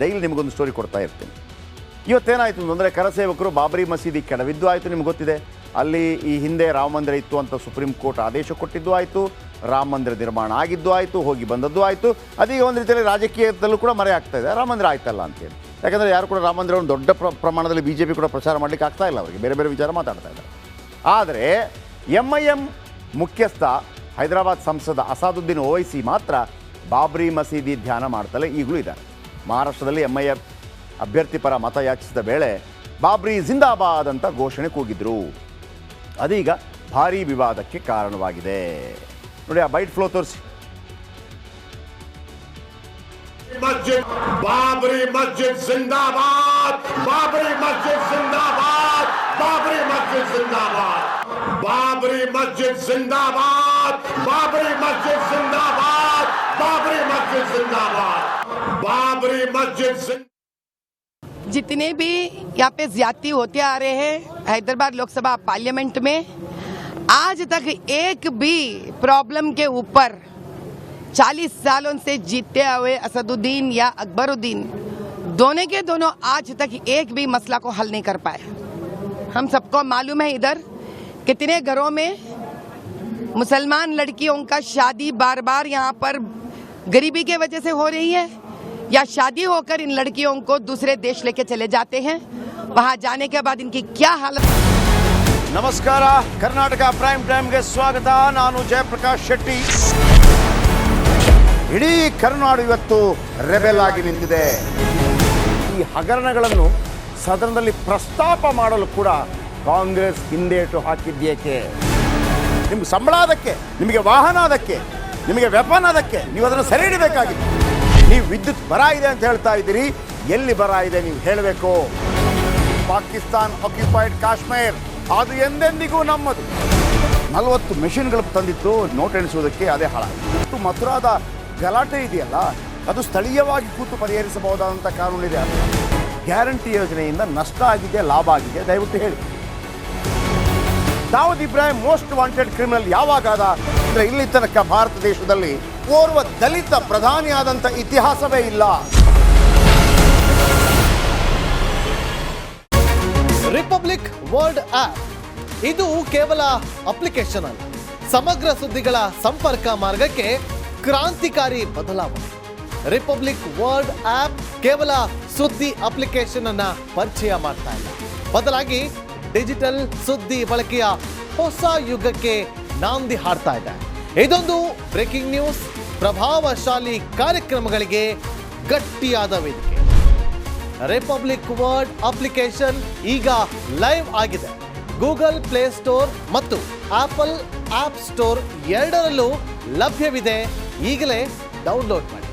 Daily ನಿಮಗೊಂದು story ಕೊಡ್ತಾ ಇರ್ತೀನಿ. ಇವತ್ತೇನಾಯಿತು ಅಂದರೆ ಕರಸೇವಕರು ಬಾಬರಿ ಮಸೀದಿ ಕೆಡವಿದ್ದು ಆಯಿತು, ನಿಮ್ಗೆ ಗೊತ್ತಿದೆ. ಅಲ್ಲಿ ಈ ಹಿಂದೆ ರಾಮ ಮಂದಿರ ಇತ್ತು ಅಂತ ಸುಪ್ರೀಂ ಕೋರ್ಟ್ ಆದೇಶ ಕೊಟ್ಟಿದ್ದು ಆಯಿತು, ರಾಮ ಮಂದಿರ ನಿರ್ಮಾಣ ಆಗಿದ್ದು ಆಯಿತು, ಹೋಗಿ ಬಂದದ್ದು ಆಯಿತು. ಅದೀಗ ಒಂದು ರೀತಿಯಲ್ಲಿ ರಾಜಕೀಯದಲ್ಲೂ ಕೂಡ ಮರೆ ಆಗ್ತಾ ಇದೆ, ರಾಮ ಮಂದಿರ ಆಯ್ತಲ್ಲ ಅಂತೇಳಿ. ಯಾಕಂದರೆ ಯಾರು ಕೂಡ ರಾಮ ಮಂದಿರವನ್ನು ದೊಡ್ಡ ಪ್ರಮಾಣದಲ್ಲಿ BJP ಕೂಡ ಪ್ರಚಾರ ಮಾಡಲಿಕ್ಕೆ ಆಗ್ತಾ ಇಲ್ಲ, ಅವರಿಗೆ ಬೇರೆ ಬೇರೆ ವಿಚಾರ ಮಾತಾಡ್ತಾ ಇದ್ದಾರೆ. ಆದರೆ MIM ಮುಖ್ಯಸ್ಥ ಹೈದರಾಬಾದ್ ಸಂಸದ ಅಸಾದುದ್ದೀನ್ ಓವೈಸಿ ಮಾತ್ರ ಬಾಬರಿ ಮಸೀದಿ ಧ್ಯಾನ ಮಾಡ್ತಲೇ ಈಗಲೂ ಇದ್ದಾರೆ. ಮಹಾರಾಷ್ಟ್ರದಲ್ಲಿ MIM ಅಭ್ಯರ್ಥಿ ಪರ ಮತ ಯಾಚಿಸಿದ ವೇಳೆ ಬಾಬ್ರಿ ಜಿಂದಾಬಾದ್ ಅಂತ ಘೋಷಣೆ ಕೂಗಿದ್ರು. ಅದೀಗ ಭಾರೀ ವಿವಾದಕ್ಕೆ ಕಾರಣವಾಗಿದೆ. ನೋಡಿ, ಆ ಬೈಟ್ ಫ್ಲೋ ತೋರಿಸಿ. ಬಾಬರಿ ಮಸ್ಜಿದ್ ಜಿಂದಾಬಾದ್, ಬಾಬರಿ ಮಸ್ಜಿದ್ ಜಿಂದಾಬಾದ್, ಬಾಬರಿ ಮಸ್ಜಿದ್ ಜಿಂದಾಬಾದ್, ಬಾಬರಿ ಮಸ್ಜಿದ್ ಜಿಂದಾಬಾದ್, ಬಾಬರಿ ಮಸ್ಜಿದ್ ಜಿಂದಾಬಾದ್, ಬಾಬರಿ ಮಸ್ಜಿದ್ ಜಿಂದಾಬಾದ್, ಬಾಬರಿ ಮಸ್ಜಿದ್. जितने भी यहाँ पे ज्यादती होते आ रहे हैं हैदराबाद लोकसभा पार्लियामेंट में, आज तक एक भी प्रॉब्लम के ऊपर 40 सालों से जीते हुए असदुद्दीन या अकबरुद्दीन दोनों के दोनों आज तक एक भी मसला को हल नहीं कर पाए. हम सबको मालूम है इधर कितने घरों में मुसलमान लड़कियों का शादी बार बार यहाँ पर गरीबी के वजह से हो रही है, या शादी होकर इन लड़कियों को दूसरे देश लेके चले जाते हैं. वहां जाने के बाद इनकी क्या हालत. ನಮಸ್ಕಾರ, ಕರ್ನಾಟಕ ಪ್ರೈಮ್ ಟೈಮ್ಗೆ ಸ್ವಾಗತ. ನಾನು ಜಯಪ್ರಕಾಶ್ ಶೆಟ್ಟಿ. ಇಡೀ ಕರ್ನಾಡು ಇವತ್ತು ರೆಬೆಲ್ ಆಗಿ ನಿಂತಿದೆ. ಈ ಹಗರಣಗಳನ್ನು ಸದನದಲ್ಲಿ ಪ್ರಸ್ತಾಪ ಮಾಡಲು ಕೂಡ ಕಾಂಗ್ರೆಸ್ ಹಿಂದೇಟು ಹಾಕಿದ್ದೇಕೆ? ನಿಮ್ಗೆ ಸಂಬಳ ಅದಕ್ಕೆ, ನಿಮಗೆ ವಾಹನ ಅದಕ್ಕೆ, ನಿಮಗೆ ವೆಪನ್ ಅದಕ್ಕೆ, ನೀವು ಅದನ್ನು ಸೆರೆ ಹಿಡಬೇಕಾಗಿತ್ತು. ನೀವು ವಿದ್ಯುತ್ ಬರ ಇದೆ ಅಂತ ಹೇಳ್ತಾ ಇದ್ದೀರಿ, ಎಲ್ಲಿ ಬರ ಇದೆ ನೀವು ಹೇಳಬೇಕು. ಪಾಕಿಸ್ತಾನ್ ಆಕ್ಯುಪೈಡ್ ಕಾಶ್ಮೀರ್ ಅದು ಎಂದೆಂದಿಗೂ ನಮ್ಮದು. 40 ಮೆಷಿನ್ಗಳು ತಂದಿತ್ತು ನೋಟ್ ಎಣಿಸುವುದಕ್ಕೆ, ಅದೇ ಹಾಳಾಯಿತು. ಮಥುರಾದ ಗಲಾಟೆ ಇದೆಯಲ್ಲ, ಅದು ಸ್ಥಳೀಯವಾಗಿ ಕೂತು ಪರಿಹರಿಸಬಹುದಾದಂಥ ಕಾನೂನಿದೆ. ಗ್ಯಾರಂಟಿ ಯೋಜನೆಯಿಂದ ನಷ್ಟ ಆಗಿದೆ, ಲಾಭ ಆಗಿದೆ, ದಯವಿಟ್ಟು ಹೇಳಿ. Dawood Ibrahim most wanted criminal ಯಾವಾಗಾದ ಅಂದರೆ ಇಲ್ಲಿ ತನಕ ಭಾರತ ದೇಶದಲ್ಲಿ ಓರ್ವ ದಲಿತ ಪ್ರಧಾನಿಯಾದಂಥ ಇತಿಹಾಸವೇ ಇಲ್ಲ. ರಿಪಬ್ಲಿಕ್ ವರ್ಲ್ಡ್ ಆಪ್ ಇದು ಕೇವಲ ಅಪ್ಲಿಕೇಶನ್ ಅಲ್ಲ, ಸಮಗ್ರ ಸುದ್ದಿಗಳ ಸಂಪರ್ಕ ಮಾರ್ಗಕ್ಕೆ ಕ್ರಾಂತಿಕಾರಿ ಬದಲಾವಣೆ. ರಿಪಬ್ಲಿಕ್ ವರ್ಲ್ಡ್ ಆಪ್ ಕೇವಲ ಸುದ್ದಿ ಅಪ್ಲಿಕೇಶನ್ ಅನ್ನ ಪರಿಚಯ ಮಾಡ್ತಾ ಇಲ್ಲ, ಬದಲಾಗಿ ಡಿಜಿಟಲ್ ಸುದ್ದಿ ಬಳಕೆಯ ಹೊಸ ಯುಗಕ್ಕೆ ನಾಂದಿ ಹಾಡ್ತಾ ಇದೆ. ಇದೊಂದು ಬ್ರೇಕಿಂಗ್ ನ್ಯೂಸ್, ಪ್ರಭಾವಶಾಲಿ ಕಾರ್ಯಕ್ರಮಗಳಿಗೆ ಗಟ್ಟಿಯಾದ ವೇದಿಕೆ. ರಿಪಬ್ಲಿಕ್ ವರ್ಲ್ಡ್ ಅಪ್ಲಿಕೇಶನ್ ಈಗ ಲೈವ್ ಆಗಿದೆ. ಗೂಗಲ್ ಪ್ಲೇ ಸ್ಟೋರ್ ಮತ್ತು ಆಪಲ್ ಆಪ್ ಸ್ಟೋರ್ ಎರಡರಲ್ಲೂ ಲಭ್ಯವಿದೆ. ಈಗಲೇ ಡೌನ್ಲೋಡ್ ಮಾಡಿ.